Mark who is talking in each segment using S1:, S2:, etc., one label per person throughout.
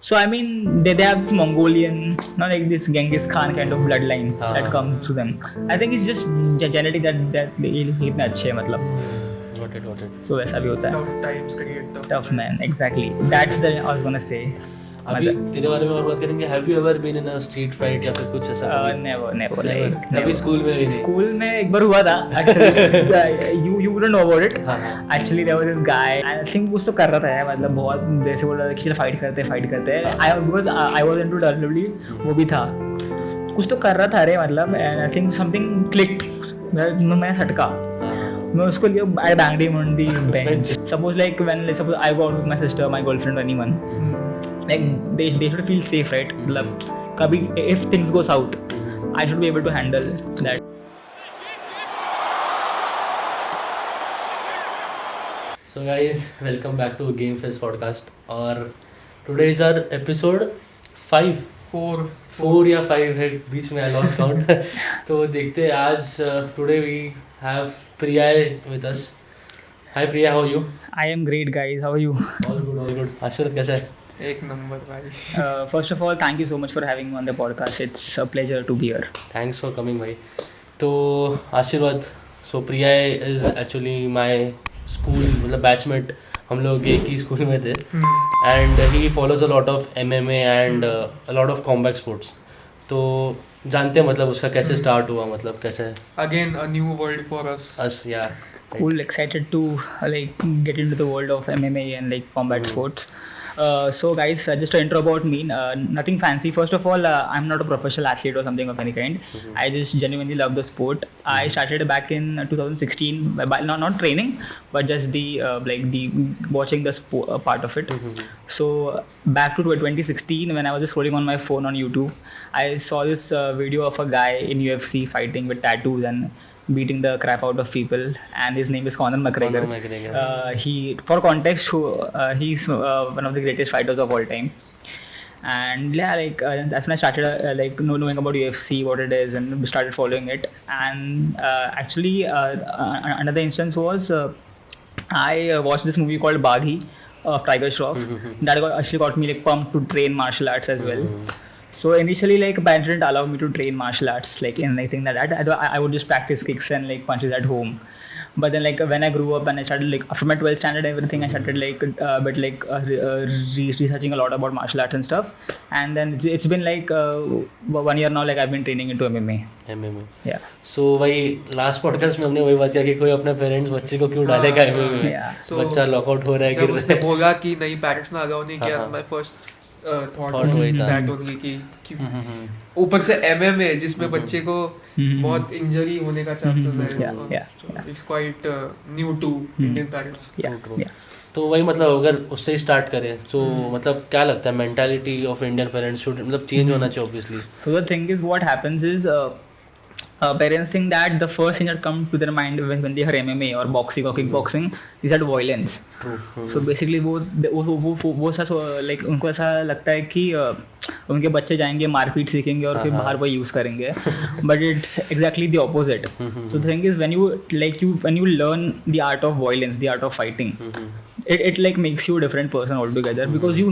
S1: So I mean, they have this Mongolian, not like this Genghis Khan kind of bloodline that comes through them. I think it's just genetic that ये इतने अच्छे हैं मतलब.
S2: Got it.
S1: So वैसा भी होता है.
S3: Tough times create
S1: Tough man, exactly. That's the I was gonna say.
S2: अभी तेरे बारे में और बात करेंगे. Have you ever been in a street fight या फिर कुछ ऐसा?
S1: Never.
S2: कभी स्कूल में भी नहीं?
S1: स्कूल में एक बार हुआ था actually. you wouldn't know about it.
S2: हाँ.
S1: Actually there was this guy. I think कुछ तो कर रहा था यार, मतलब बहुत जैसे बोल रहा था कि चल फाइट करते हैं. I was into WWE, वो भी था. कुछ तो कर रहा था अरे मतलब, and I think something clicked. मैं सटका. मैं उसको लिया, I banged him on the bench. Suppose I go out with my sister, my girlfriend, or anyone. Like they should feel safe, right? मतलब कभी if things go south, I should be able to handle that.
S2: So guys, welcome back to Game Fest podcast. और today is our episode 5. 4 या 5 है बीच में, I lost count. तो देखते हैं आज. Today we have Priya with us. Hi Priya, how are you?
S1: I am great, guys. How are you?
S2: All good. आशीर्वाद कैसा है?
S3: एक नंबर भाई.
S1: First of all, thank you so much for having me on the podcast. It's a pleasure to be here.
S2: Thanks for coming भाई. तो आशीर्वाद, so Priya is actually my school मतलब batchmate. हम लोग एक ही स्कूल में थे. And he follows a lot of MMA and a lot of combat sports. तो जानते हैं मतलब उसका कैसे स्टार्ट हुआ, मतलब कैसे?
S3: Again a new world for us.
S2: Yeah.
S1: Cool, excited to get into the world of MMA and combat sports. So guys, just to intro about me, nothing fancy. First of all, I'm not a professional athlete or something of any kind. I just genuinely love the sport. I started back in 2016 by not training, but just the watching the sport, part of it. So back to 2016, when I was just scrolling on my phone on YouTube, I saw this video of a guy in UFC fighting with tattoos and beating the crap out of people, and his name is Conor McGregor. He, for context, he's one of the greatest fighters of all time. And yeah, that's when I started knowing about UFC, what it is, and started following it. And actually, another instance was I watched this movie called Baghi of Tiger Shroff. That actually got me pumped to train martial arts as well. So initially, parents didn't allow me to train martial arts, in anything like that. I would just practice kicks and punches at home. But then, when I grew up and I started, after my 12th standard and everything, I started, researching a lot about martial arts and stuff. And then it's been, 1 year now, I've been training into MMA.
S2: Yeah. So, भाई, last podcast में हमने वही बात किया कि कोई अपने parents बच्चे को क्यों डालेगा MMA में? बच्चा लॉकआउट हो रहा है, गिर रहा है.
S3: उसने बोला कि नहीं, पेरेंट्स ने अलाउ नहीं किया. My first thought was that only कि ऊपर से MMA जिसमें बच्चे को बहुत इंजरी होने का चांसेस है. It's quite new to Indian parents.
S2: तो वही मतलब अगर उससे ही स्टार्ट करें तो मतलब क्या लगता है mentality of Indian parents should मतलब चेंज होना चाहिए obviously.
S1: So the thing is, what happens is parents think that the first thing that comes to their mind when they hear MMA or boxing or kickboxing is that violence. So basically वो सा उनको ऐसा लगता है कि उनके बच्चे जाएंगे मारपीट सीखेंगे और फिर बाहर वो यूज़ करेंगे. But it's exactly the opposite. So the thing is, when you learn the art of violence, the art of fighting, it makes you a different person altogether, because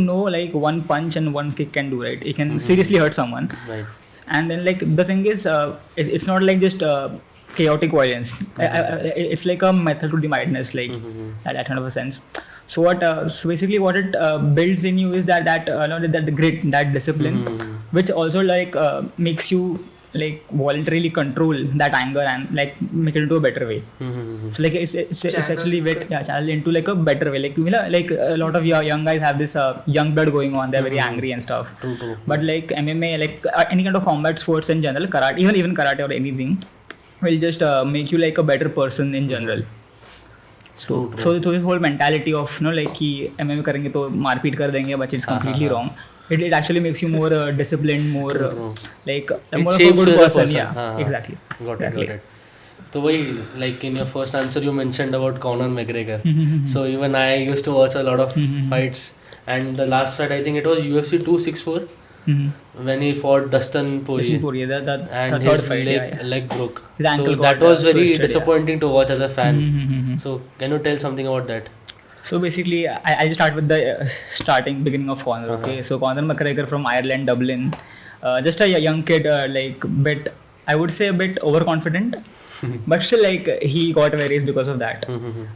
S1: one punch and one kick can do, right? It can seriously hurt someone.
S2: Right.
S1: And then the thing is, it's not just chaotic violence. It's like a method to the madness, that kind of a sense. So so basically what it builds in you is that grit, that discipline, which also makes you voluntarily control that anger and make it into a better way. So it's actually channel into a better way. A lot of young guys have this young blood going on. They're very angry and stuff.
S2: True.
S1: But MMA, any kind of combat sports in general, karate, even karate or anything, will just make you a better person in general. So this whole mentality of कि MMA करेंगे तो मारपीट कर देंगे, but it's completely wrong. It actually makes you more disciplined, more more of a good person. Yeah, exactly.
S2: Got it. So why, in your first answer you mentioned about Conor McGregor. So even I used to watch a lot of fights, and the last fight I think it was UFC 264 when he fought Dustin Poirier. And his leg broke.
S1: His ankle
S2: so that was very
S1: twisted,
S2: disappointing to watch as a fan. So can you tell something about that?
S1: So basically, I'll just start with the beginning of Conor. Okay, so Conor McGregor from Ireland, Dublin, just a young kid, like bit, I would say a bit overconfident, but still like he got away race because of that.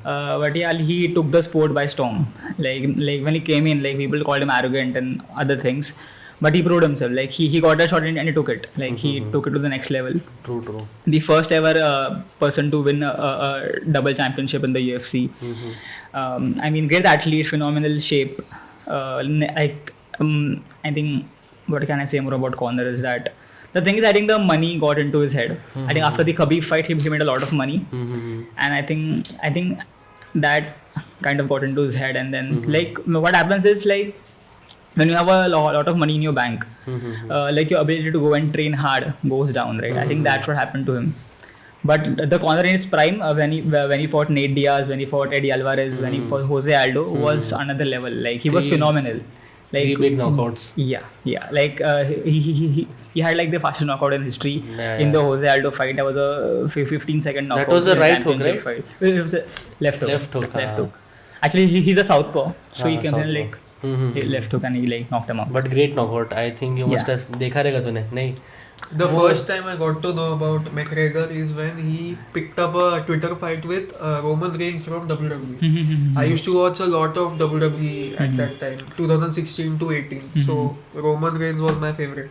S1: But yeah, he took the sport by storm. Like when he came in, like people called him arrogant and other things, but he proved himself. Like he got a shot and he took it. Like he took it to the next level.
S2: True.
S1: The first ever person to win a double championship in the UFC. I mean, great athlete, phenomenal shape. I think, what can I say more about Conor is that the thing is, I think the money got into his head. I think after the Khabib fight, he made a lot of money, and I think that kind of got into his head. And then like what happens is, like when you have a lot of money in your bank, like your ability to go and train hard goes down, right? I think that's what happened to him. But the Conor in his prime, when he fought Nate Diaz, when he fought Eddie Alvarez, when he fought Jose Aldo, was another level. Like he was phenomenal. Like
S2: 3 big knockouts.
S1: Yeah. Like he had like the fastest knockout in history in the Jose Aldo fight. That was a 15-second knockout.
S2: That was a right hook, right?
S1: Fight. It was a left hook.
S2: Left hook.
S1: Actually, he's a southpaw, so he came in like
S2: Mm-hmm.
S1: he left hook and he like knocked him out.
S2: But great knockout. I think you must have देखा रहेगा तूने नहीं?
S3: The first time I got to know about McGregor is when he picked up a Twitter fight with Roman Reigns from WWE. I used to watch a lot of WWE at that time, 2016 to 18. So Roman Reigns was my favorite.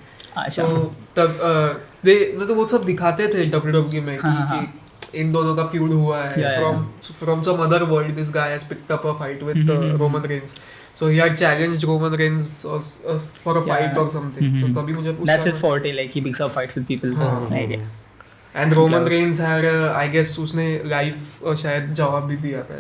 S3: So तब मतलब वो सब दिखाते थे WWE में कि इन दोनों का feud हुआ है. From some other world, this guy has picked up a fight with Roman Reigns. So he had challenged Roman Reigns for a fight or something. So तभी मुझे पूछा.
S1: That's his forte. Like he picks up fights with people.
S3: And Roman Reigns had, I guess, उसने live शायद जवाब भी दिया था.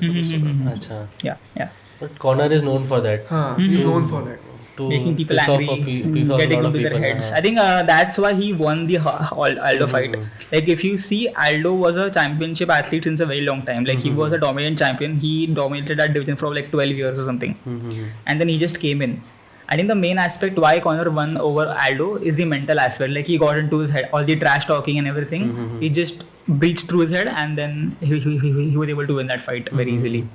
S2: अच्छा.
S1: Yeah.
S2: But Conor is known for that.
S3: हाँ, he's known for that.
S2: To
S1: making people
S2: piss off
S1: angry,
S2: people,
S1: getting
S2: lot of
S1: into their
S2: people,
S1: heads. I think that's why he won the Aldo fight. Like if you see, Aldo was a championship athlete since a very long time. Like he was a dominant champion. He dominated that division for like 12 years or something. And then he just came in. I think the main aspect why Conor won over Aldo is the mental aspect. Like he got into his head, all the trash talking and everything. He just breached through his head, and then he was able to win that fight very easily.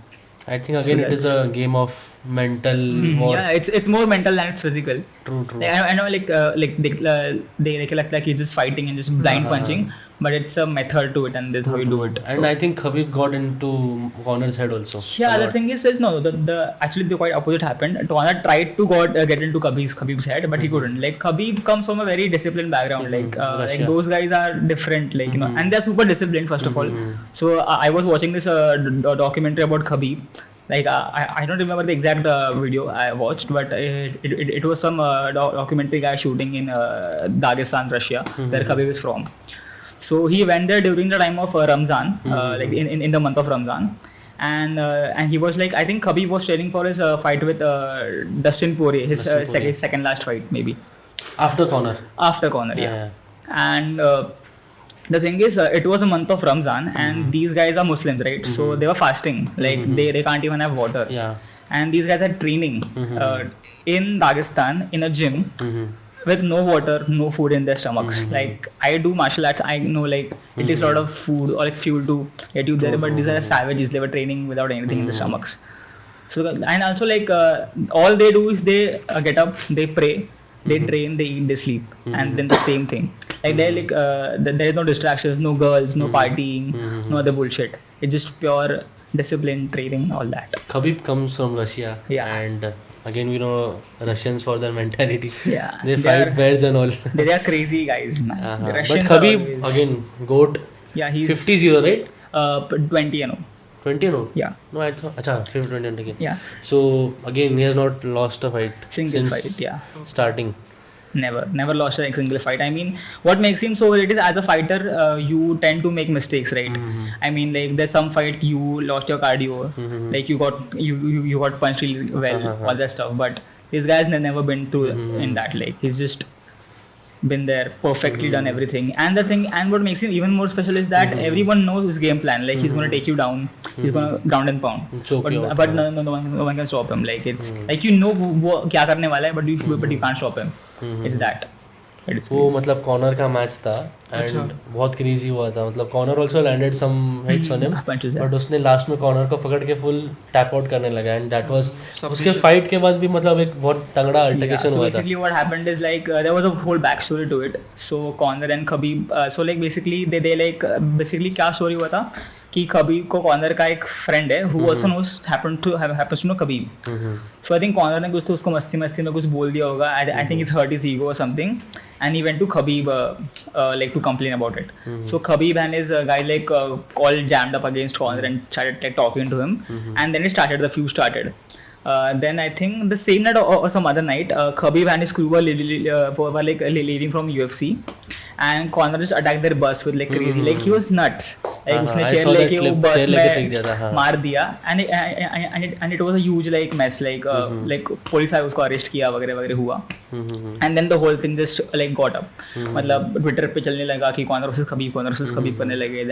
S2: I think again it is a game of mental war.
S1: Yeah, it's more mental than it's physical.
S2: True.
S1: Like, I know like they recollect like he's just fighting and just blind punching, but it's a method to it, and this is how you do it.
S2: And I think Khabib got into Conor's head also.
S1: Yeah, the thing is no, the actually the quite opposite happened. Conor tried to get into Khabib's head, but he couldn't. Like Khabib comes from a very disciplined background. Like those guys are different. Like and they're super disciplined first of all. So I was watching this documentary about Khabib. Like I don't remember the exact video I watched, but it was some documentary guy shooting in Dagestan, Russia, where Khabib is from. So he went there during the time of Ramzan, like in the month of Ramzan, and he was like, I think Khabib was training for his fight with Dustin Poirier, his second last fight maybe.
S2: After Conor,
S1: yeah. And the thing is, it was a month of Ramzan, and these guys are Muslims, right? So they were fasting, like they can't even have water.
S2: Yeah.
S1: And these guys are training in Dagestan in a gym with no water, no food in their stomachs. Like I do martial arts, I know like it takes a lot of food or like fuel to get you there, but these are savages. They were training without anything in the stomachs. So and also like all they do is they get up, they pray. They train, they eat, they sleep, and then the same thing. Like they're like there is no distractions, no girls, no partying, no other bullshit. It's just pure discipline, training, all that.
S2: Khabib comes from Russia, and again we know Russians for their mentality.
S1: Yeah,
S2: they fight bears and all.
S1: They are crazy guys, man.
S2: But Khabib again goat.
S1: Yeah, he's
S2: 50-0, right?
S1: 20, you know.
S2: 20
S1: Yeah.
S2: No, I thought. Acha, 20 again.
S1: Yeah.
S2: So again, he has not lost a fight.
S1: Single fight, yeah.
S2: Starting.
S1: Never lost a single fight. I mean, what makes him so great is as a fighter, you tend to make mistakes, right? I mean, like there's some fight you lost your cardio, like you got punched really well, all that stuff. But this guy's never been through in that. Like he's just been there, perfectly done everything. And the thing, and what makes him even more special is that everyone knows his game plan. Like he's gonna take you down, he's gonna ground and pound. But no one can stop him. Like it's like you know what kya karne wala hai, but you can't stop him. It's that. It's
S2: वो मतलब corner का match था
S3: अच्छा।
S2: And बहुत crazy हुआ था, मतलब Conor also landed some hits on him,
S1: punches, yeah.
S2: But उसने लास्ट में कॉर्नर को पकड़ के फुल टैप आउट करने लगा एंड दैट वाज
S3: Submission.
S2: उसके फाइट के बाद भी मतलब एक बहुत तगड़ा
S1: Yeah,
S2: अल्टरकेशन
S1: so
S2: हुआ था.
S1: basically what happened is like there was a whole backstory to it. So Conor and Khabib, so like basically they like basically क्या story हुआ था कि Khabib को Conor का एक friend है who also knows happens to know Khabib. So I think Conor ने कुछ तो उसको मस्ती में कुछ बोल दिया होगा. I think it's hurt his ego or something, and he went to Khabib like to complain about it. So Khabib and his guy like all jammed up against Conor and started like talking to him, and then the feud started. Then I think the same night or some other night, Khabib and his crew were leaving from UFC, and Conor just attacked their bus with like crazy, like he was nuts. Like उसने
S2: I
S1: chair
S2: saw that
S1: लेके वो
S2: clip,
S1: bus
S2: chair लेके फेंक दिया था,
S1: में
S2: हाँ.
S1: मार दिया, and it was a huge like mess, like like police आए उसको अरेस्ट किया वगैरह हुआ, and then the whole thing just like got up. मतलब ट्विटर पे चलने लगा कि Conor versus Khabib करने लगे.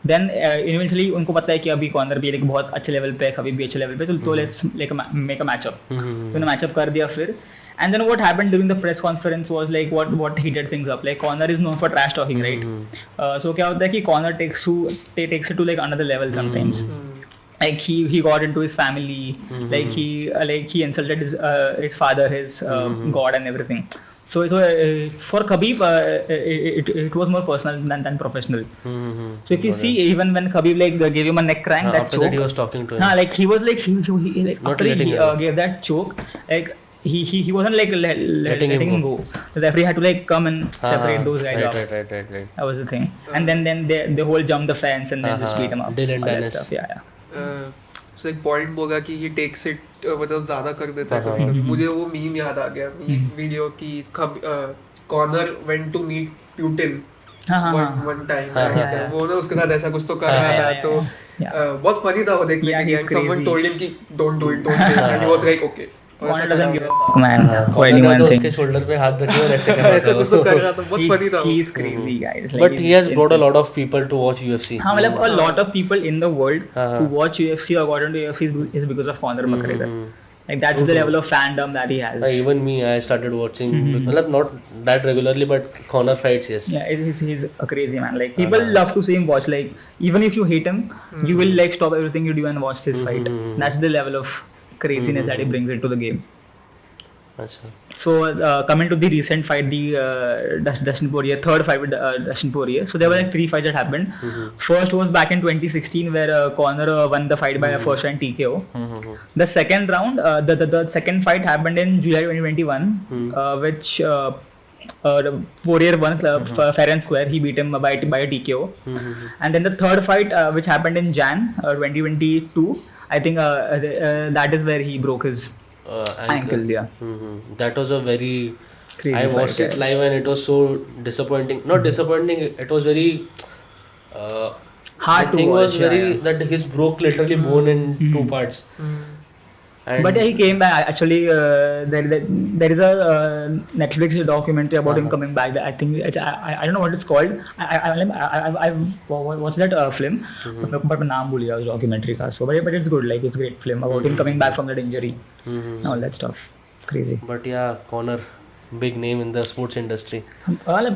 S1: Then eventually उनको पता है कि अभी Conor भी एक बहुत अच्छे लेवल पे है, Khabib भी अच्छे लेवल पे, तो let's like make a matchup. तो उन्होंने मैचअप कर दिया फिर. And then what happened during the press conference was like what heated things up. Like Conor is known for trash talking, right? So क्या होता है कि Conor takes it to like another level sometimes. Like he got into his family, like he insulted his father, his God and everything. So for Khabib, it was more personal than professional. So if you see, even when Khabib like gave him a neck crank, that
S2: After
S1: choke,
S2: that he was talking to him.
S1: like he was like he like
S2: Not
S1: after
S2: letting
S1: he
S2: him.
S1: gave that choke, like he wasn't like letting him go. The referee had to like come and separate those guys off.
S2: Right.
S1: That was the thing. And then they whole jumped the fence and then just beat him up.
S2: Dylan
S1: All that
S2: Dennis.
S1: stuff. Yeah.
S3: सो एक point बोला कि ये takes it मतलब ज़्यादा कर देता है कभी-कभी. मुझे वो मीम याद आ गया, वीडियो की Conor went to meet Putin one time, वो ना उसके साथ ऐसा कुछ तो कर रहा था, तो बहुत फनी था वो देखने के लिए. समवन टोल्ड हिम कि don't do it and he was like okay.
S1: Conor doesn't give a fuck, man, for
S2: Conor
S1: anyone
S2: तो
S1: thinks.
S2: उसके शोल्डर पे हाथ रखे और ऐसे कर रहा
S3: ऐसा
S2: था
S3: कुछ तो कर रहा था, बहुत फनी था.
S1: He's crazy, guys. Like,
S2: But he has brought a
S1: insane.
S2: lot of people to watch UFC.
S1: हाँ मतलब a lot of people in the world who watch UFC or got into UFC is because of Conor McGregor. Like that's the level of fandom that he has.
S2: Even me, I started watching, मतलब not that regularly, but Conor fights, yes.
S1: Yeah, he's a crazy man. Like people love to see him watch. Like even if you hate him, you will like stop everything you do and watch his fight. That's the level of craziness that he brings into the game.
S2: अच्छा.
S1: So coming to the recent fight, the Dustin Poirier, third fight with Dustin Poirier. So there were like 3 fights that happened. First was back in 2016 where Conor won the fight by a first round TKO. The second round, the second fight happened in July 2021, which Poirier won fair and square. He beat him by a TKO. And then the third fight, which happened in Jan 2022, I think that is where he broke his ankle. Yeah.
S2: That was a very
S1: Crazy
S2: I watched
S1: fight,
S2: it live and it was so disappointing. Not disappointing, it was very
S1: Hard
S2: the
S1: to
S2: thing
S1: watch,
S2: was very that his broke literally bone in 2 parts. And
S1: But yeah, he came back. Actually, there is a Netflix documentary about him coming back. I think I don't know what it's called. I've watched that film, but मैं नाम भूल गया उस documentary का. So but it's good. Like it's a great film about him coming back from that injury and all that stuff. Crazy.
S2: But yeah, Conor, big name in the sports industry.
S1: One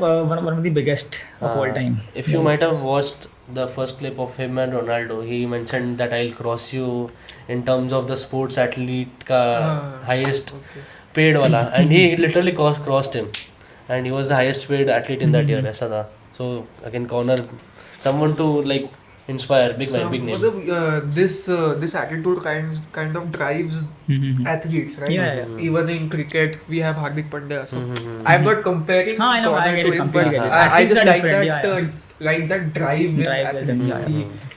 S1: of the biggest of all time.
S2: If you might have watched the first clip of him and Ronaldo, he mentioned that I'll cross you in terms of the sports athlete ka highest paid wala, and he literally crossed him, and he was the highest paid athlete in that year. ऐसा था. So again, Conor, someone to like inspire, big name.
S3: मतलब this attitude kind of drives athletes, right?
S1: Yeah.
S3: Even in cricket, we have Hardik Pandya. So I'm not comparing
S1: I know, I
S3: Conor
S1: get
S3: to
S1: it
S3: him,
S1: completely.
S3: but
S1: I
S3: I
S1: think
S3: just
S1: they're
S3: like
S1: different,
S3: that like that drive with
S1: Drive with them,
S3: athletes.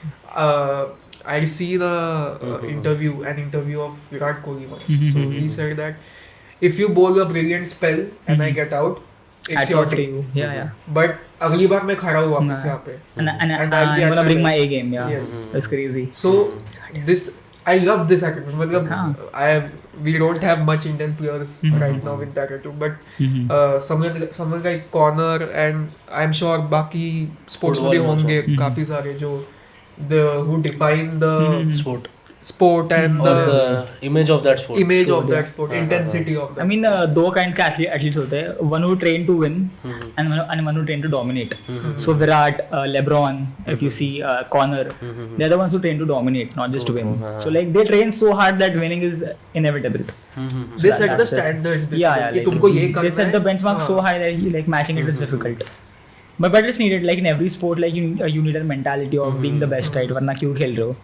S3: I seen an interview of Virat Kohli once. So he said that if you bowl a brilliant spell and I get out, it's
S1: Hats
S3: your
S1: off to
S3: team.
S1: you. Yeah.
S3: But अगली बार मैं खड़ा हुआ वापस यहाँ पे.
S1: And
S3: And
S1: I'm gonna bring my
S3: best.
S1: A game. Yeah.
S3: Yes.
S1: That's crazy.
S3: So this I love this attitude. मतलब we don't have much Indian players right now with that attitude, but someone like Conor and I'm sure बाकी sports में भी होंगे काफी सारे जो who define the
S2: Sport.
S3: sport and
S2: और the image of that sport.
S3: image of that sport, intensity of that.
S1: I mean, दो kind के athletes होते हैं. One who train to win and one who train to dominate. So Virat, LeBron, if you see Connor, they're the ones who train to dominate, not just to win. So like they train so hard that winning is inevitable.
S3: They set the standards basically.
S1: Yeah,
S3: कि
S1: like
S3: तुमको ये करना
S1: they set the
S3: है.
S1: benchmark so high that like matching it is difficult. But it's needed, like in every sport, like you need a mentality of being the best, right? वरना क्यों खेल रहे हो?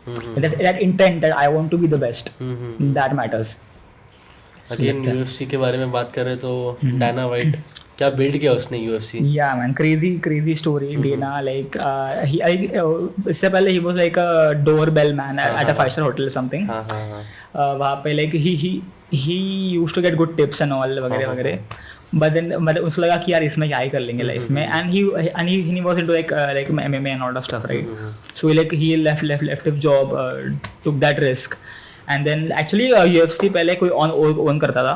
S1: That intent that I want to be the best, that matters.
S2: Again UFC के बारे में बात करें तो डायना वाइट क्या बिल्ड किया उसने UFC.
S1: Yeah, man, crazy story. Dana, like, इससे पहले he was like a doorbell man at a 5-star hotel or something. वहाँ पे like he used to get good tips and all वगैरह. But then मतलब उसको लगा कि यार इसमें क्या ही कर लेंगे लाइफ में. And he was into like MMA and all that stuff, right? So he left his job, took that risk. And then actually UFC पहले कोई own करता था,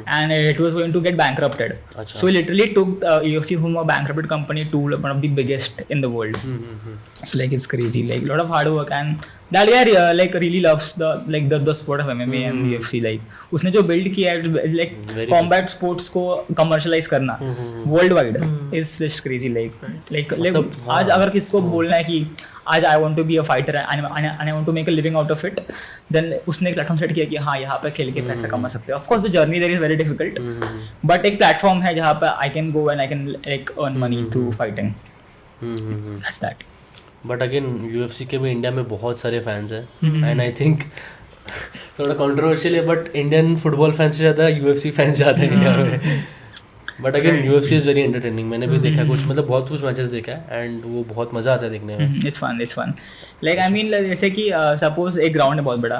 S1: and it was going to get bankrupted. So he literally took UFC from a bankrupted company to one of the biggest in the world. So like it's crazy, like a lot of hard work, and that guy like really loves the sport of MMA and UFC. Like उसने जो build किया है like combat sports को commercialize करना worldwide is just crazy. Like आज अगर किसको बोलना है कि आज I want to be a fighter and I want to make a living out of it, then उसने एक प्लेटफॉर्म सेट किया कि हाँ यहाँ पे खेल के पैसा कमा सकते हो. Of course the journey there is very difficult, but एक प्लेटफॉर्म है जहाँ पे I can go and I can like earn money through fighting. That's that.
S2: But again UFC के भी इंडिया में बहुत सारे फैंस हैं एंड आई थिंक थोड़ा कंट्रोवर्शियल है बट इंडियन फुटबॉल फैंस से ज़्यादा UFC फैंस ज़्यादा है इंडिया में. But again UFC is very entertaining. मैंने भी देखा कुछ मतलब बहुत कुछ मैचेस देखा है एंड वो बहुत मज़ा आता है देखने में.
S1: It's fun. Like I mean जैसे कि सपोज एक ग्राउंड है बहुत बड़ा,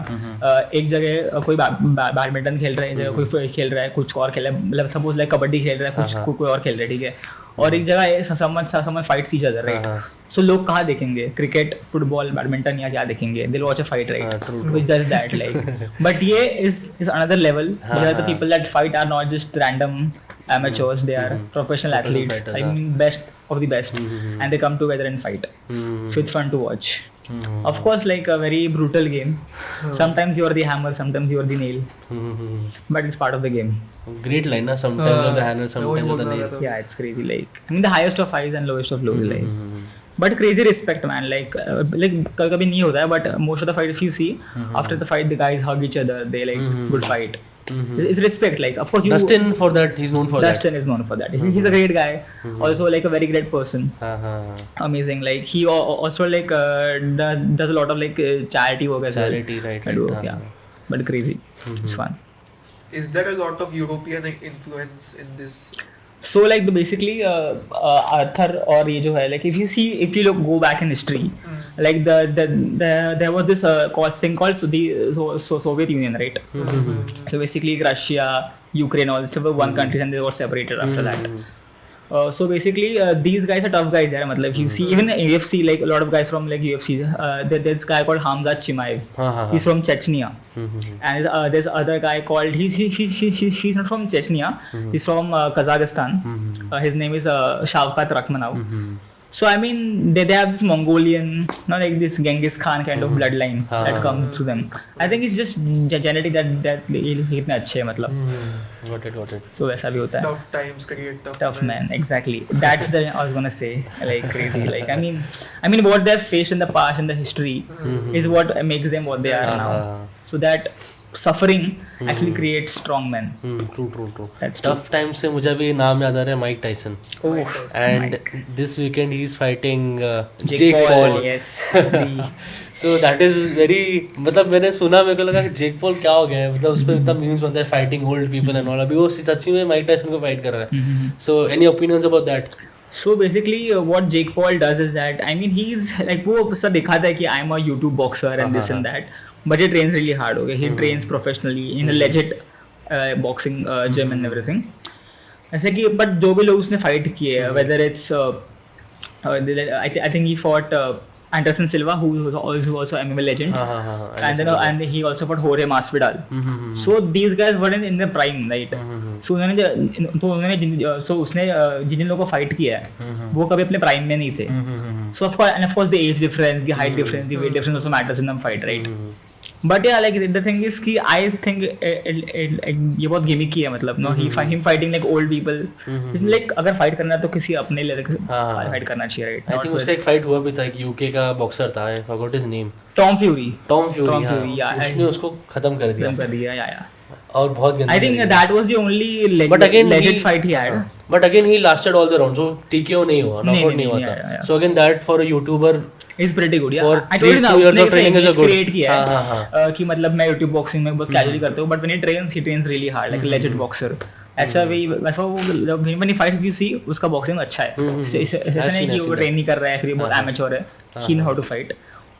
S1: एक जगह कोई बैडमिंटन खेल रहा है, एक जगह कोई खेल रहा है, कुछ और खेल रहा है, मतलब सपोज लाइक कबड्डी खेल रहा है, कुछ कोई और खेल रहा है, ठीक है. और एक जगह someone fights each other, right? So लोग कहाँ देखेंगे? क्रिकेट, फुटबॉल, बैडमिंटन या क्या देखेंगे? They watch a fight, right? Which just that like. But ये is another level. The people that fight are not just random amateurs, they are professional athletes. I mean best of the best, and they come together and fight. So it's fun to watch. Of course, like a very brutal game. Sometimes you are the hammer, sometimes you are the nail, but it's part of the game.
S2: Great line, na? Sometimes you're the hammer, sometimes you're the nail.
S1: Yeah, it's crazy. Like I mean the highest of highs and lowest of lows, like. But crazy respect, man. Like कभी नहीं होता है, but most of the fight if you see, after the fight the guys hug each other. They like good fight. It's respect. Like of course you.
S2: Dustin for that, he's known for that.
S1: Dustin is known for that. He's a great guy. Also like a very great person. Amazing. Like he also like does a lot of like charity work as well.
S2: Charity, right?
S1: Yeah. But crazy. It's fun.
S3: Is there a lot of European influence in this?
S1: So like basically Arthur और ये जो है like if you look go back in history, like there was this thing called the Soviet Union, right? So basically Russia, Ukraine, all were one country and they were separated after that. So basically these guys are tough guys there. मतलब if you see even UFC, like a lot of guys from like UFC, there's this guy called Hamzat Chimaev. He's from Chechnya. And there's other guy called she's not from Chechnya. He's from Kazakhstan. His name is Shavkat Rakhmanov. So I mean they have this Mongolian, not like this Genghis Khan kind of bloodline that comes through them. I think it's just genetic that ये इतने अच्छे हैं मतलब.
S2: Got it.
S1: So वैसा भी होता है.
S3: Tough times create
S1: Tough man, exactly. That's the I was gonna say, like crazy. Like I mean what they've faced in the past and the history is what makes them what they are now. So that suffering actually creates strong men.
S2: True.
S1: That's
S2: Tough times से मुझे भी नाम याद आ रहा है Mike Tyson. And this weekend he is fighting Jake Paul.
S1: Yes.
S2: So that is very मतलब मैंने सुना मेरे को लगा कि जेक पॉल क्या हो गया है मतलब उस पर इतना मीम्स बनता है fighting old people and all. अभी वो सच्ची में माइक टाइसन को फाइट कर रहा है. So any opinions about that?
S1: So basically what Jake Paul does is that I mean he's like वो सब दिखाता है कि I'm a YouTube boxer and this and that, but he trains really hard. Okay, he trains professionally in a legit boxing gym and everything. ऐसे कि but जो भी लोग उसने fight किए हैं, whether it's I think he fought Anderson Silva, who was also MMA legend, and he also fought Jorge Masvidal. So these guys were in their prime, right? So उसने जिन लोगों को fight किया है वो कभी अपने prime में नहीं थे. So of course the age difference, the height difference, the weight difference also matters in the fight, right? But yeah, like the thing is कि I think ये बहुत gimmicky है मतलब no him fighting like old people like अगर fight करना है तो किसी अपने लिए fight करना चाहिए right.
S2: I think उसका एक fight हुआ भी था एक UK का boxer था I forgot his name.
S1: Tom Fury
S2: हाँ उसने उसको खत्म कर दिया
S1: yeah.
S2: और बहुत गंदा
S1: I think that was the only legit fight he had.
S2: But again he lasted all the rounds so TKO नहीं हुआ knockout नहीं हुआ था. So again that for a YouTuber
S1: is pretty good yeah.
S2: For
S1: I told you now उसने
S2: create
S1: किया है कि मतलब मैं YouTube boxing में बहुत casually करता हूँ but when he trains really hard like a legit boxer. ऐसा भी वैसा वो when he fight if you see उसका boxing अच्छा है ऐसा नहीं कि वो ट्रेन नहीं कर रहा है फिर बहुत amateur है he know how to fight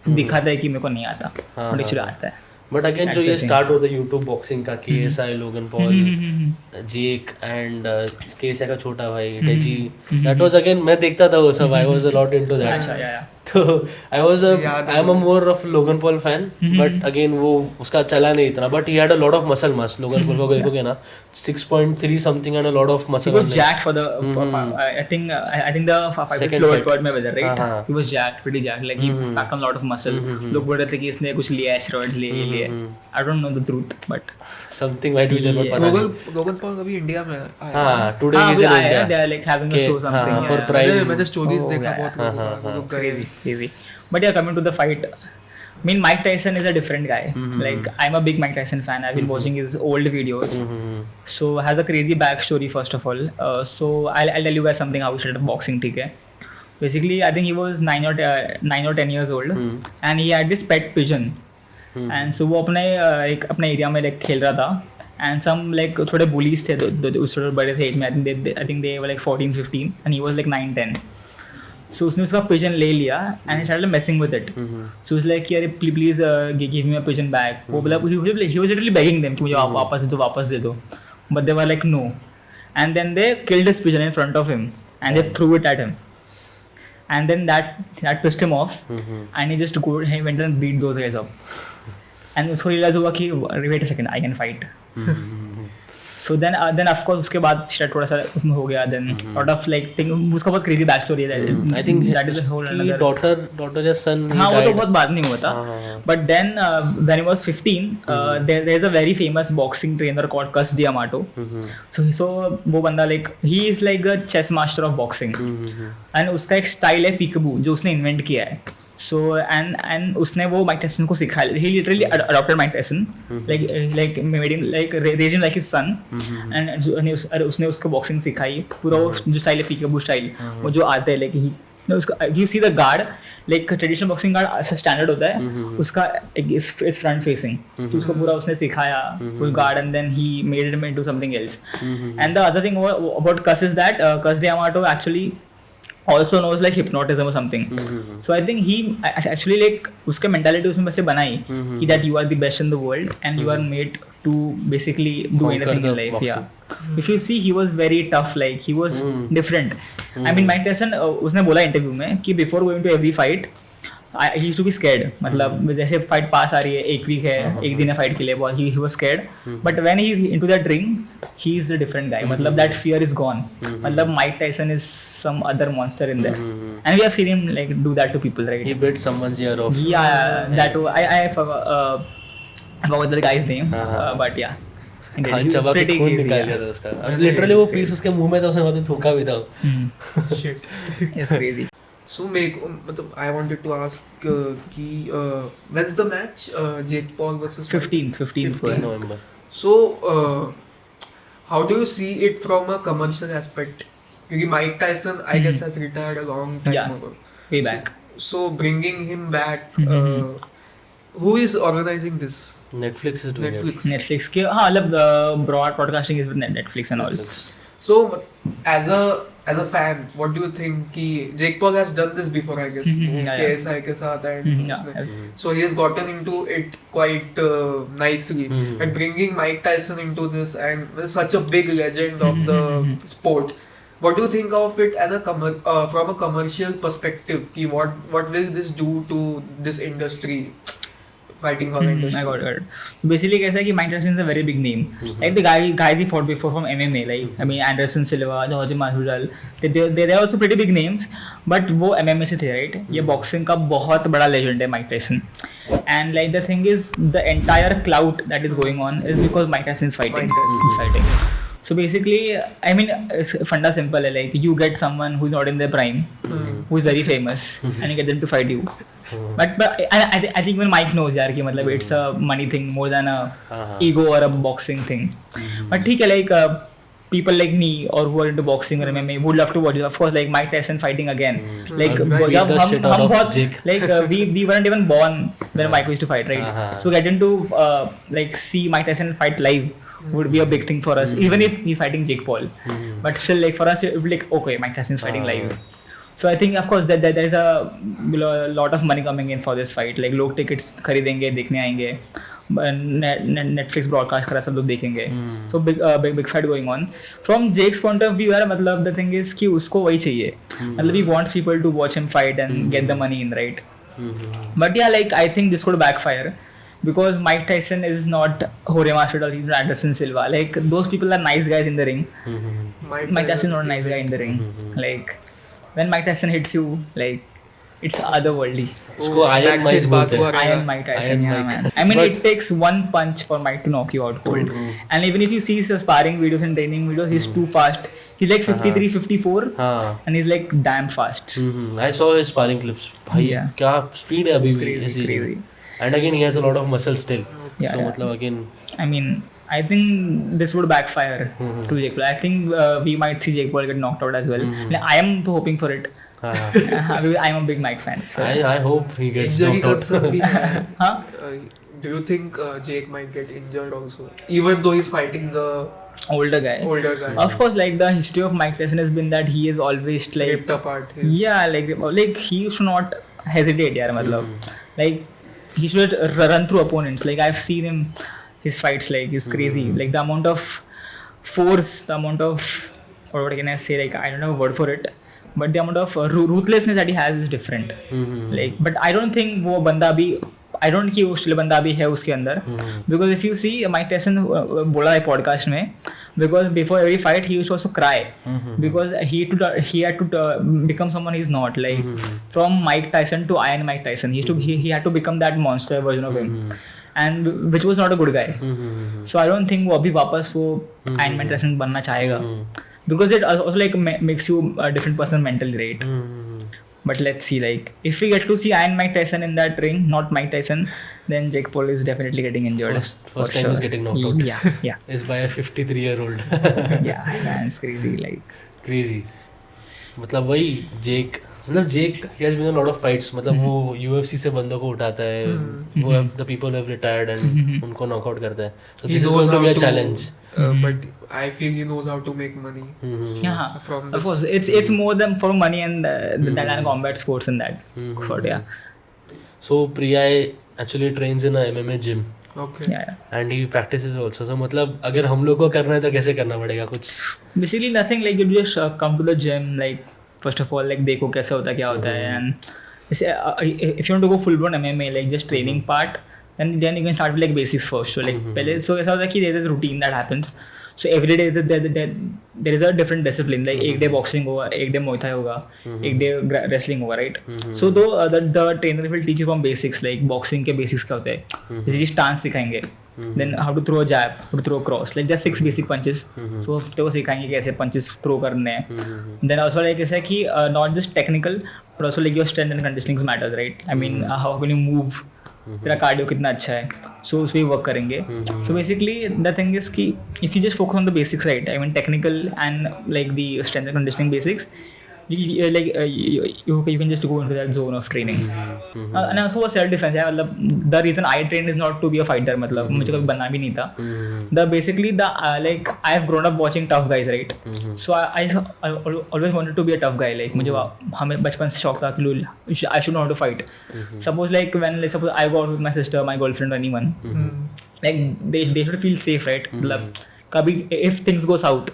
S1: दिखाता है कि मेरे को नहीं आता but actually आता है.
S2: But again जो ये start होता है YouTube boxing का KSI Logan Paul Jake and KSI का छोटा भाई Deji that was again मैं देखता था वो सब I was a lot into that.
S1: अच्छा yeah.
S2: तो I am a more of Logan Paul fan but again वो उसका चला नहीं इतना but he had a lot of muscle mass Logan Paul को देखोगे ना 6.3 something and a lot of muscle.
S1: He was jacked for the I think the fight floor में whether right he was jacked pretty jacked like he packed on a lot of muscle. लोग बोल रहे थे कि इसने कुछ लिया है steroids लिए I don't know the truth but
S2: something might be there but पता नहीं.
S3: Logan Paul अभी इंडिया में
S2: हाँ today is in India.
S1: They are like having a show something
S2: for Prime.
S3: मैंने stories देखा बहुत
S1: crazy. But yeah, coming to the fight, I mean Mike Tyson is a different guy. Like I'm a big Mike Tyson fan. I've been watching his old videos. So has a crazy backstory first of all. So I'll tell you guys something how he started boxing. ठीक है. Basically, I think he was 9 or 10 years old, and he had this pet pigeon. And so वो अपने area में like खेल रहा था. And some like थोड़े bullies थे उस थोड़े बड़े थे एज में. I think they were like 14-15 and he was like 9-10. So उसने उसका pigeon ले लिया and he started messing with it. So he's like यार please give me a pigeon back. वो मतलब he was literally begging them कि मुझे वापस दे दो. But they were like no. And then they killed his pigeon in front of him and they threw it at him. And then that pissed him off and he went and beat those guys up. And उसको realize हुआ कि wait a second I can fight. So then of course उसके बाद थोड़ा सा उसमें हो गया then lot of like thing उसका बहुत crazy back story है.
S2: I think
S1: that is a whole another
S2: daughter या son
S1: हाँ वो तो बहुत बाद में हुआ था. But then when he was 15 there is a very famous boxing trainer called Cus D'Amato. So वो बंदा like he is like a chess master of boxing and उसका एक style है peekaboo जो उसने invent किया है. So and उसने वो Mike Tyson को सिखाया. He literally adopted Mike Tyson like made him like raised him like his son and उसने उसको boxing सिखाई. पूरा वो जो स्टाइल है peekaboo स्टाइल वो जो आता है like उसका you see the guard like traditional boxing guard ऐसा standard होता है उसका is front facing. तो उसको पूरा उसने सिखाया वो guard and then he made him into something else. And the other thing about Cus is that Cus D'Amato actually also knows like hypnotism or something. So I think he actually like उसका mentality उसमें वैसे बनाई कि that you are the best in the world and you are made to basically do anything in life. Yeah. If you see he was very tough like he was different. I mean Mike Tyson उसने बोला interview में कि before going to every fight he used to be scared. मतलब जैसे fight पास आ रही है एक week है एक दिन है fight के लिए he was scared. But when he into that ring he is a different guy. मतलब that fear is gone. मतलब Mike Tyson is some other monster in there. And we have seen him like do that to people right.
S2: He bit someone's ear off.
S1: Yeah that I forgot the guy's name but yeah.
S2: Khan चबा के खून निकाल दिया था उसका. Literally वो piece उसके मुंह में था उसने बहुत थूका भी था.
S3: Shit.
S1: It's crazy.
S3: So मतलब I wanted to ask कि when's the match? Jake Paul versus
S1: 15
S2: November.
S3: So how do you see it from a commercial aspect? क्योंकि Mike Tyson I guess has retired a long time ago.
S1: Way back.
S3: So bringing him back, who is organizing this?
S2: Netflix is doing it.
S1: Netflix के हाँ मतलब broadcasting is with Netflix and all.
S3: So as a fan, what do you think? कि Jake Paul has done this before, I guess. KSI के साथ and so he has gotten into it quite nicely. And bringing Mike Tyson into this and such a big legend of the sport. What do you think of it as from a commercial perspective? कि what will this do to this industry fighting Hall industry.
S1: I got it. So basically, कैसा है कि Mike Tyson is a very big name. Like the guys he fought before from MMA, like I mean Anderson Silva, Jorge Masvidal, they are also pretty big names. But वो MMA से थे, right? ये boxing का बहुत बड़ा legend है Mike Tyson. And like the thing is, the entire clout that is going on is because Mike Tyson is fighting. He's fighting. So basically, I mean, it's funda simple है, like you get someone who's not in their prime, who is very famous, and you get them to fight you. But I think even Mike knows यार कि मतलब it's a money thing more than a ego or a boxing thing. But ठीक है, like people like me or who are into boxing or MMA would love to watch it. Of course, like Mike Tyson fighting again. Like जब हम बहुत like we weren't even born when Mike used to fight, right? So getting to like see Mike Tyson fight live would be a big thing for us, even if he's fighting Jake Paul. But still, like for us, it would be like, okay, Mike Tyson is fighting live. So I think, of course, that there's a lot of money coming in for this fight. Like लोग tickets खरीदेंगे, देखने आएंगे, Netflix broadcast करा, सब लोग देखेंगे. So big fight going on. From Jake's point of view, यार मतलब the thing is कि उसको वही चाहिए. मतलब he wants people to watch him fight and get the money in, right? But yeah, like I think this could backfire. Because Mike Tyson is not Jorge Masvidal, he's not Anderson Silva. Like those people are nice guys in the ring. Mike Tyson is not a nice guy in the ring. Like when Mike Tyson hits you, like it's otherworldly.
S2: उसको Iron Mike बोलते हैं.
S1: Iron Mike Tyson, yeah, man. I mean, it takes one punch for Mike to knock you out cold. And even if you see his sparring videos and training videos, he's too fast. He's like 53, 54, and he's like damn fast.
S2: I saw his sparring clips. भाई क्या speed है अभी भी.
S1: It's crazy.
S2: And again, he has a lot of muscle still.
S1: Yeah,
S2: so
S1: yeah.
S2: मतलब again.
S1: I mean, I think this would backfire to Jake Paul. I think we might see Jake Paul get knocked out as well. Like, I am hoping for it. I'm a big Mike fan. So.
S2: I hope he gets
S3: Injury
S2: knocked out.
S1: Huh?
S3: Do you think Jake might get injured also, even though he's fighting the
S1: older guy? Of course, like the history of Mike Tyson has been that he is always like
S3: ripped apart.
S1: Yeah, like he should not hesitate, yaar. Matlab, like he should run through opponents. Like I've seen him, his fights, like is crazy. Like the amount of force, the amount of, or what can I say? Like I don't have a word for it. But the amount of ruthlessness that he has is different. Like, but I don't think वो बंदा भी, I don't think वो still बंदा भी है उसके अंदर. Because if you see Mike Tyson बोला है podcast में, because before every fight he used to also cry because he had to become someone he's not. Like from Mike Tyson to Iron Mike Tyson, he had to become that monster version of him. And which was not a good guy. So I don't think वो अभी वापस वो Iron Mike Tyson बनना चाहेगा. Because it also like makes you a different person mentally, right? But let's see, like if we get to see Iron Mike Tyson in that ring, not Mike Tyson, then Jake Paul is definitely getting injured.
S2: First time he's getting knocked out.
S1: Yeah.
S2: Is by a 53-year-old.
S1: Yeah, man, it's crazy, like
S2: crazy. मतलब वही Jake he has been in a lot of fights. मतलब वो UFC से बंदों को उठाता है, वो the people who have retired and उनको knockout करता है. So this is going to be a challenge.
S3: But I feel he knows how to make money.
S1: Yeah,
S3: from this.
S1: Of course, it's more than for money and than combat sports and that. Sort, yeah.
S2: So Priyay actually trains in a MMA gym.
S3: Okay.
S1: Yeah.
S2: And he practices also. So मतलब अगर हम लोग को करना है तो कैसे करना पड़ेगा कुछ?
S1: Basically nothing, like you just come to the gym, like first of all like देखो कैसे होता है क्या होता है, and if you want to go full blown MMA, like just training part, then you can start with like basics first. So like पहले so ऐसा होता है कि there is a routine that happens. So every day there is a different discipline. Like एक day boxing होगा, एक day Muay Thai होगा, एक day wrestling होगा, right? So though the trainer will teach you from basics, like boxing के basics क्या होते हैं, जैसे stance सिखाएंगे, then how to throw a jab, how to throw a cross, like just 6 basic punches. So तेरे को सिखाएंगे कैसे punches throw करने हैं. Then also like ऐसा है कि not just technical, but also like your strength and conditioning matters, right? I mean how can you move, तेरा कार्डियो कितना अच्छा है, सो उस पर ही वर्क करेंगे. So basically the thing is कि if you just focus on the basics, right, I mean technical and like the strength and conditioning basics, like you can just go into that zone of training. And also वो self defense है, मतलब the reason I trained is not to be a fighter, मतलब मुझे कभी बनना भी नहीं था. The basically the like I have grown up watching tough guys, right? So I always wanted to be a tough guy. Like मुझे हमें बचपन से शौक था कि I should know how to fight. Suppose I go out with my sister, my girlfriend, or anyone, like they should feel safe, right? मतलब कभी if things go south,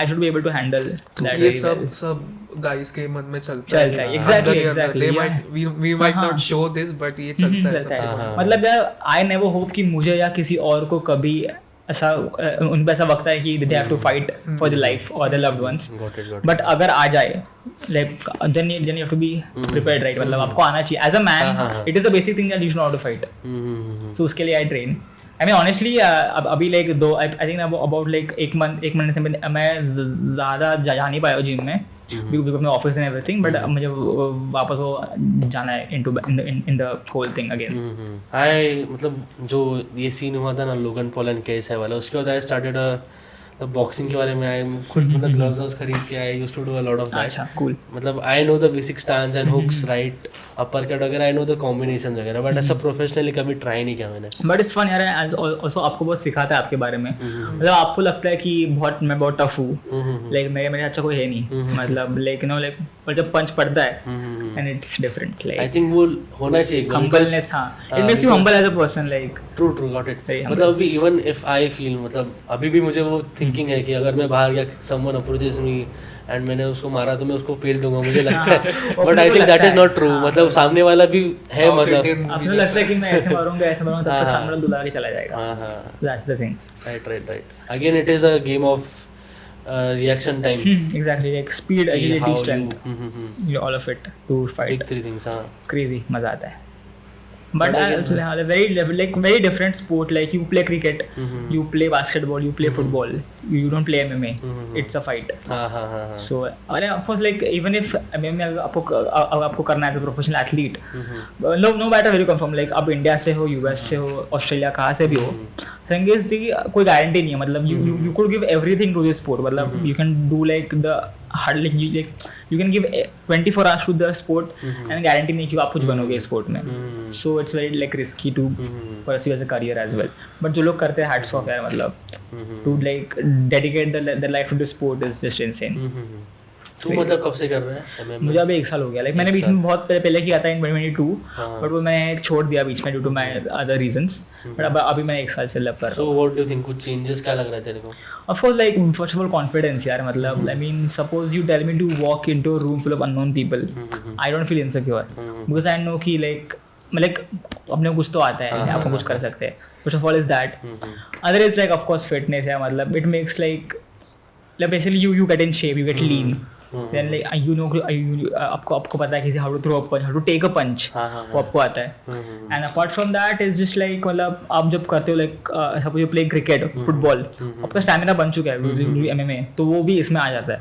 S1: I should be able to handle that
S3: ये
S1: very well.
S3: सब guys के मन में चलता
S1: चलता है, exactly, exactly,
S3: They
S1: yeah.
S3: might we might
S1: हाँ.
S3: not show this, but ये चलता है
S1: चलता है.
S3: सबको.
S1: मतलब यार I never hope कि मुझे या किसी और को कभी ऐसा उन पे ऐसा वक्त है कि they have to fight for their life or their loved ones.
S2: Got it.
S1: But अगर आ जाए like then you have to be prepared, right? मतलब आपको आना चाहिए as a man. It is the basic thing that you should know how to fight. So उसके लिए I train. I mean honestly अभी like दो I think about like एक महीने से मैं ज़्यादा जा नहीं पाया जिम में because of my office and everything, but मुझे वापस वो जाना है in the whole thing again.
S2: मतलब जो ये सीन हुआ था ना लोगन पॉल एंड केएसआई वाला, उसके बाद आई स्टार्टेड बॉक्सिंग के बारे में आई खुद मतलब ग्लव्स खरीद के I used to do a lot of that.
S1: अच्छा cool.
S2: मतलब I know the basic stance and hooks, right, uppercut वगैरह, आई नो द कॉम्बिनेशन वगैरह, बट ऐसा प्रोफेशनली कभी ट्राई नहीं किया मैंने.
S1: बट इट्स फन यार, ऑल्सो आपको बहुत सिखाता है आपके बारे में. मतलब आपको लगता है कि मैं बहुत टफ हूँ, लाइक मेरे अच्छा कोई है नहीं, मतलब लाइक नो लाइक पर जब पंच पड़ता है and it's different. Like
S2: I think वो होना चाहिए
S1: हम्बलनेस. हाँ, it makes you humble as a person. Like
S2: true got it. मतलब अभी इवन इफ आई फील, मतलब अभी भी मुझे वो थिंकिंग है कि अगर मैं बाहर गया, समवन अप्रोचेस मी एंड मैंने उसको मारा तो मैं उसको पेल दूंगा, मुझे लगता है. But I think that is not true. मतलब सामने वाला भी है, मतलब
S1: आपको लगता है कि मैं ऐसे मारूंगा तब तक सामने दुला के चला जाएगा. That's the thing.
S2: Right. Again it is a game of reaction time.
S1: Exactly, like speed, agility, strength, all of it to fight.
S2: Big three things.
S1: It's crazy, मजा आता है. But very different sport. Like you play cricket, you play basketball, you play football. You don't play MMA. It's a fight. So, of course, like even if MMA आपको करना है as a professional athlete, no matter where you come from, like आप India से हो, US से हो, Australia कहाँ से भी हो, thing is the कोई गारंटी नहीं है. मतलब you could give everything to this sport. मतलब you can do like the hard, like you can give 24 hours to the sport and guarantee नहीं कि आप कुछ बनोगे इस sport में. So it's very like risky to pursue as a career as well. But जो लोग करते हैं hats off यार, मतलब to like dedicate the life to the sport is just insane.
S2: तू मतलब कब से कर रहा है MMA?
S1: मुझे अभी 1 साल हो गया. लाइक मैंने बीच में बहुत पहले किया था in 2022, बट वो मैंने छोड़ दिया बीच में due to my other reasons. But अभी मैं 1 साल से लव कर रहा हूँ.
S2: So what do you think? कुछ चेंजेस क्या लग रहा है तेरे को?
S1: Of course, like first of all confidence यार. मतलब I mean suppose you tell me to walk into a room full of unknown people, I don't feel insecure because I know कि like अपने को कुछ तो आता है, आपको कुछ कर सकते हैं. First of all is that. Other is like of course fitness है. मतलब it makes like basically you get in shape, you get lean. Then like you know आपको पता है किसी how to throw a punch, how to take a punch, वो आपको आता है. And apart from that is just like मतलब आप जब करते हो like suppose you play cricket, football, आपका स्टैमिना बन चुका है MMA, तो वो भी इसमें आ जाता है.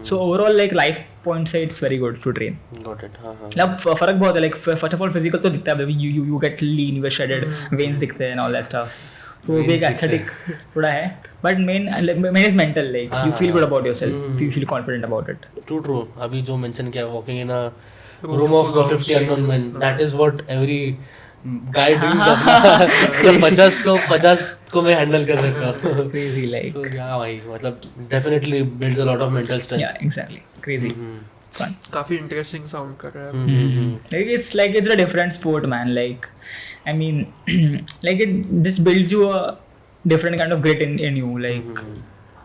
S1: So overall like life point से it's very good to train.
S2: Got it.
S1: मतलब फर्क बहुत है. like first of all physical तो दिखता है, you get lean, you get shredded, veins दिखते हैं and all that stuff. तो वो भी एक एस्थेटिक थोड़ा है. But main is mental. Like you feel good about yourself, you feel confident about it.
S2: True. अभी जो मेंशन किया, walking in a room of 50 unknown main, that is what every guy dreams of. 50 को मैं handle कर सकता हूं.
S1: Crazy like.
S2: सो या भाई, मतलब definitely builds a lot of mental strength.
S1: या एग्जैक्टली. क्रेजी. Fun.
S3: काफी इंटरेस्टिंग साउंड कर रहा है.
S1: Like it's a different sport, man. Like I mean, like it just builds you a different kind of grit in you. Like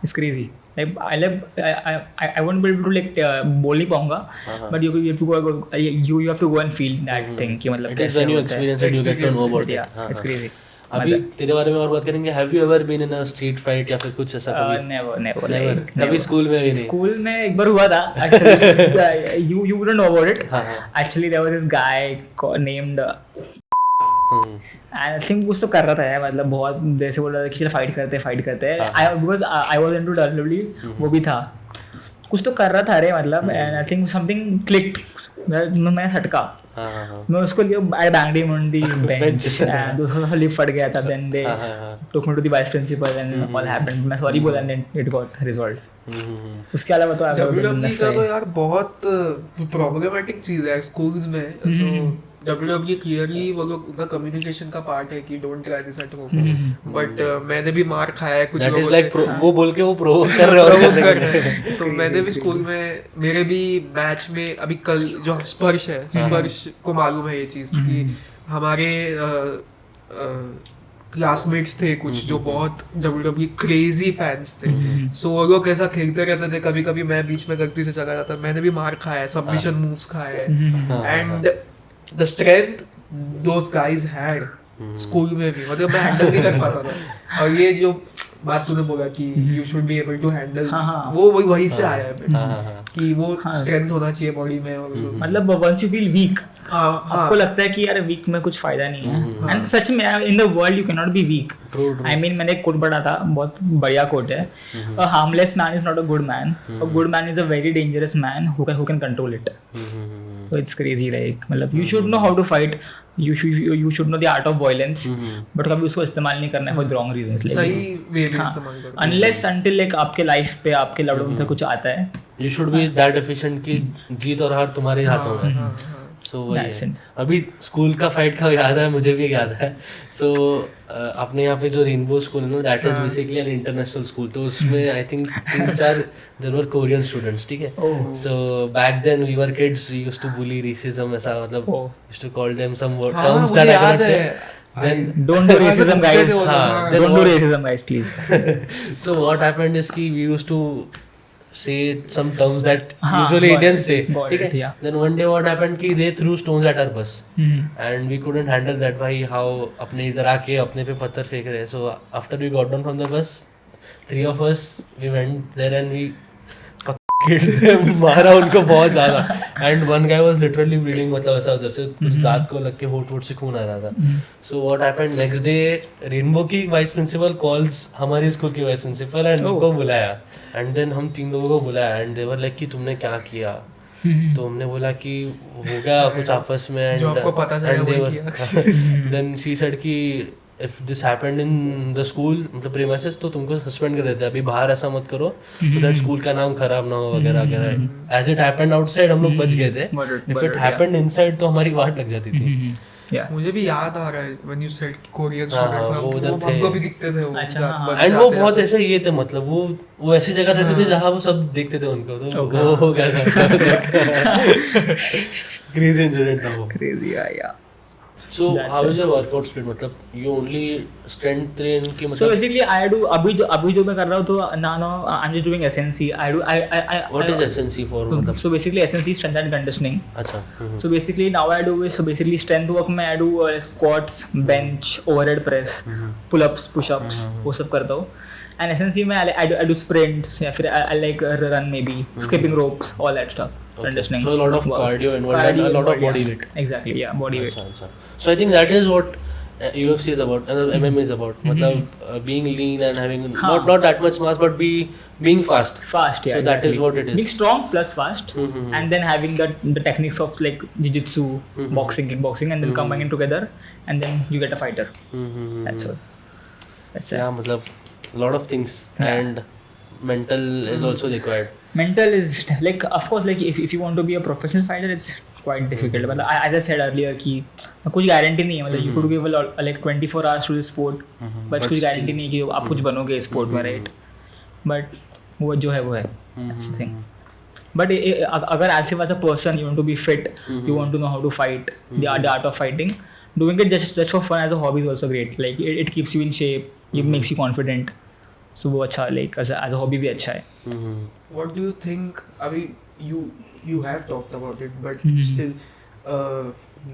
S1: it's crazy. Like I won't be able to like बोल नहीं पाऊंगा, but you have to go you have to go and feel that thing कि मतलब
S2: it is when you experience it you get to know about it.
S1: Yeah, it's crazy.
S2: अभी तेरे बारे में और बात करेंगे. Have you ever been in a street fight या फिर कुछ ऐसा कभी?
S1: नेवर.
S2: कभी स्कूल में भी नहीं?
S1: स्कूल में एक बार हुआ था actually. you wouldn't know about it. Actually there was this guy named I think कुछ तो कर रहा था यार. मतलब बहुत देर से बोल रहा था कि चल फाइट करते हैं. Because I was into WWE, वो भी था. कुछ तो कर रहा था रे, मतलब and I think something clicked. मैं सटका. मैं उसको लिए I banged him on the bench and दूसरा लिप फट गया था. Then they took me to the vice principal and all happened. मैं sorry बोला and then it got resolved. उसके अलावा तो
S3: WWE का तो यार बहुत प्रॉब्लमेटिक चीज है स्कूल्स में. So WWE क्लियरली वो लोग उनका कम्युनिकेशन का पार्ट है कि don't try this at home. But मैंने भी मार खाया है कुछ लोगों से.
S2: वो बोल के वो प्रोवोक कर रहे हो.
S3: सो मैंने भी स्कूल में मेरे भी बैच में अभी कल जो स्पर्श है, स्पर्श को मालूम है ये चीज कि हमारे क्लासमेट्स थे कुछ जो बहुत WWE क्रेजी फैंस थे, सो वो लोग ऐसा खेलते रहते थे, कभी कभी मैं बीच में गलती से चला जाता, मैंने भी मार खाया है, सबमिशन मूव्स खाए हैं, and the strength those guys had school में भी, मतलब मैं हैंडल नहीं कर पाता था। और ये जो बात तूने बोला कि you should be able to handle, वो वही से आया है कि वो स्ट्रेंथ होना चाहिए बॉडी में, और
S1: मतलब वंस यू फील वीक आपको लगता है कि यार वीक में कुछ फायदा नहीं है, एंड सच में in the world you can not be weak. I mean मैंने एक कोट पढ़ा था, बहुत बढ़िया कोट है, अ harmless man is not a good man, a good man is a very dangerous man who can control it. So it's crazy, like मतलब you should know how to fight, you should know the art of violence, but कभी उसको इस्तेमाल नहीं करना है for the wrong reasons, like
S3: सही वे में इस्तेमाल करो,
S1: unless until like आपके लाइफ पे आपके लड़ों में कुछ आता है,
S2: you should B that efficient कि जीत और हार तुम्हारे हाथों में है। सो वही अभी स्कूल का फाइट का याद है, मुझे भी याद है। सो अपने यहाँ पे जो रेनबो स्कूल है ना, that is basically an international school, तो उसमें I think 3-4 there were Korean students, ठीक है। So back then we were kids, we used to bully racism, ऐसा मतलब used to call them some terms that I can say, then
S1: don't do racism guys, don't do racism guys please.
S2: So what happened is कि we used to say some terms that usually Indians say, ठीक है। Then one day what happened कि they threw stones at our bus, and we couldn't handle that, भाई how अपने इधर आके अपने पे पत्थर फेंक रहे हैं। So after we got down from the bus, 3 of us we went there and we मारा उनको बहुत ज्यादा, and one guy was literally bleeding, मतलब ऐसा उधर से कुछ दांत को लग के होठ से खून आ रहा था। So what happened next day, rainbow की वाइस प्रिंसिपल कॉल्स हमारी स्कूल की वाइस प्रिंसिपल एंड उनको बुलाया, एंड देन हम 3 लोगों को बुलाया, एंड दे वर लाइक कि तुमने क्या किया। तो हमने बोला कि हो गया कुछ आपस में, एंड देन शी सेड कि if this happened in the school, मतलब premises, तो तुमको सस्पेंड कर देते हैं, अभी बाहर ऐसा मत करो, so that स्कूल का नाम खराब ना हो वगैरह वगैरह। as it happened outside हम लोग बच गए थे, if it happened inside तो हमारी वाट लग जाती थी।
S3: मुझे भी याद आ रहा है when you said Korean students, वो हमको भी दिखते थे,
S2: एंड वो बहुत ऐसे ये थे, मतलब वो ऐसी जगह रहते थे जहाँ वो सब देखते थे उनको, तो वो हो गया था क्रेजी इंसिडेंट था वो।
S1: crazy yeah.
S2: So how is your workout split? मतलब you only strength train की मतलब?
S1: So basically I do अभी जो मैं कर रहा हूँ, तो now I'm just doing SNC.
S2: What is SNC for? मतलब?
S1: So basically SNC strength and conditioning.
S2: अच्छा।
S1: So basically now I do is, so basically strength work में I do squats, bench, overhead press, pull-ups, push-ups, वो सब करता हूँ। And SNC में I do sprints, या फिर I like run maybe, skipping ropes, all that stuff. Conditioning.
S2: So a lot of cardio involved and a lot of body weight.
S1: Exactly, yeah, body weight.
S2: अच्छा। So I think that is what UFC is about, and MMA is about. मतलब being lean and having not that much mass, but being fast.
S1: Fast, yeah.
S2: So that is what it is.
S1: Being strong plus fast, and then having the techniques of like jiu-jitsu, boxing, kickboxing, and then combining together, and then you get a fighter. That's all. That's it.
S2: Yeah, मतलब lot of things, and mental is also required.
S1: Mental is like, of course, like if you want to be a professional fighter, it's quite difficult. But as I said earlier कि कुछ guarantee नहीं है, मतलब you could give like 24 hours to the sport, but कुछ guarantee नहीं कि आप कुछ बनोगे स्पोर्ट में, राइट। बट वो जो है वो है, that's the thing. But अगर as a person you want to be fit, you want to know how to fight, the art of fighting, doing it just for fun as a hobby is also great. Like it keeps you in shape, it makes you confident. So वो अच्छा, like as a hobby भी अच्छा है.
S3: What do you think? I mean, you have talked about it, but still,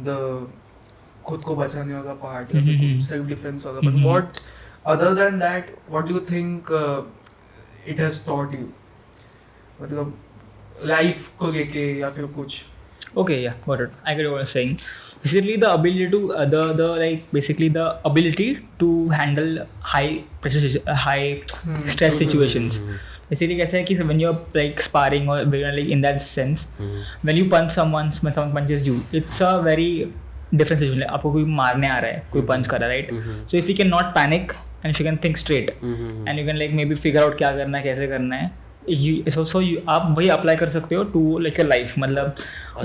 S3: the खुद को बचाने वाला part, self defense वाला. But what other than that, what do you think it has taught you? मतलब life को लेके या फिर कुछ?
S1: Okay, yeah, got it. I get what you're saying. Basically, the ability to the ability to handle high pressure, high stress situations. Basically, कैसा है कि when you're like sparring or like in that sense, when you punch someone, when someone punches you, it's a very different situation. Like, आपको कोई मारने आ रहा है, कोई punch कर रहा है, right? So if you can not panic and if you can think straight, and you can like maybe figure out क्या करना है, कैसे करना है. आप वही अप्लाई कर सकते हो टू लाइक योर लाइफ, मतलब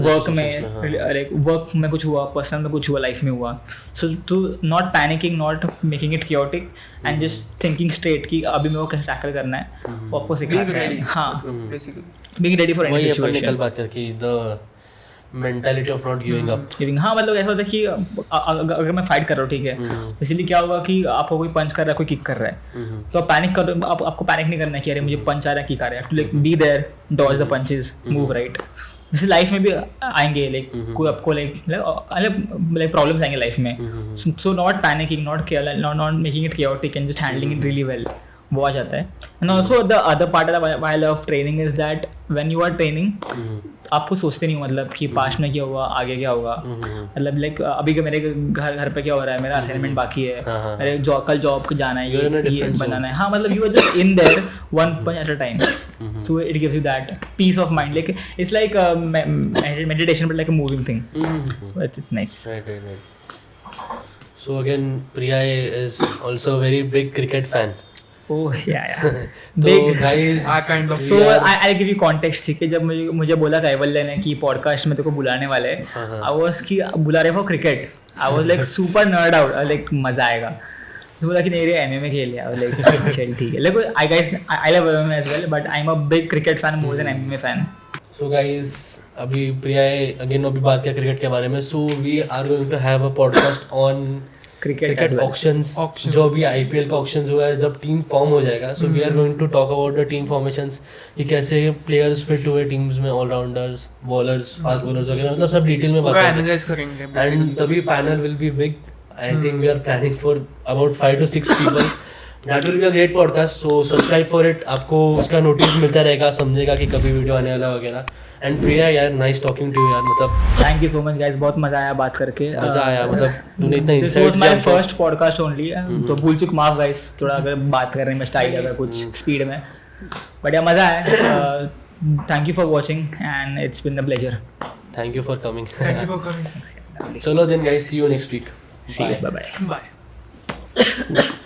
S1: वर्क में, लाइक वर्क में कुछ हुआ, पर्सनल में कुछ हुआ, लाइफ में हुआ. So to not panicking, not making it chaotic, and just thinking straight कि अभी मेरे को कैसे टैकल करना है, वो आपको सिखाता है. हाँ, being ready for any situation.
S2: बात है कि mentality of not giving up.
S1: Giving, हाँ मतलब ऐसा होता है कि अगर मैं फाइट कर रहा हूँ, ठीक है, इसीलिए क्या होगा कि आपको कोई पंच कर रहा है, कोई किक कर रहा है, तो आप पैनिक कर, आपको पैनिक नहीं करना है कि अरे मुझे पंच आ रहा है, किक आ रहा है. To like be there, dodge the punches, move right. जैसे लाइफ में भी आएंगे, लाइक कोई आपको लाइक प्रॉब्लम्स आएंगे लाइफ में, so not panicking, not making it chaotic and just handling it really well, वो आ जाता है. And also the other part I love training is that when you are training आपको सोचते नहीं हो मतलब कि पास्ट में क्या हुआ, आगे क्या होगा. मतलब लाइक अभी मेरे घर पे क्या हो रहा है, मेरा असाइनमेंट बाकी है, अरे कल जॉब को जाना है, ये बनाना है. हाँ मतलब you are just in there one punch at a time, so it gives you that peace of mind, like it's like meditation but like a moving thing. So it's nice.
S2: Right. So again, Priya is also a very big cricket fan.
S1: Oh yeah.
S2: तो guys,
S3: kind of.
S1: So I'll give you context. ठीक है, जब मुझे बोला कैवल्य ने कि podcast में तेरे को बुलाने वाले हैं, I was कि बुला रहे for cricket, I was like super nerd out, like मजा आएगा. तो बोला कि नहीं रे MMA खेल लिया, लाइक चल ठीक है. Like I love MMA as well, but I'm a big cricket fan more than MMA fan.
S2: So guys, अभी प्रिया अगेन अभी बात किया क्रिकेट के बारे में. So we are going to have a podcast on
S1: cricket
S2: auctions. जो अभी IPL का ऑक्शंस हुआ है, जब टीम फॉर्म हो जाएगा, so we are going to talk about the team formations, कि कैसे प्लेयर्स फिट हुए टीम्स में, ऑलराउंडर्स, बॉलर्स, फास्ट बॉलर्स वगैरह, मतलब सब डिटेल में बात
S3: करेंगे.
S2: एंड तभी panel will be big. I think we are planning for about 5 to 6 people. That will be a great podcast. So subscribe for it. आपको उसका नोटिस मिलता रहेगा, समझेगा कि कभी वीडियो आने वाला वगैरह. एंड प्रिया यार, नाइस टॉकिंग टू यू यार, मतलब
S1: thank you so much guys, बहुत मजा आया बात करके.
S2: मजा आया, मतलब तूने इतना
S1: this was my first podcast only, तो भूल चुक माफ गाइस, थोड़ा अगर बात करने में स्टाइल अगर कुछ स्पीड में, बट यार मजा आया. Thank you for watching and it's been a pleasure.
S2: Thank you for coming.
S3: Thank you for coming.
S2: चलो then guys, see you next week.
S1: See you. Bye bye.
S3: Bye.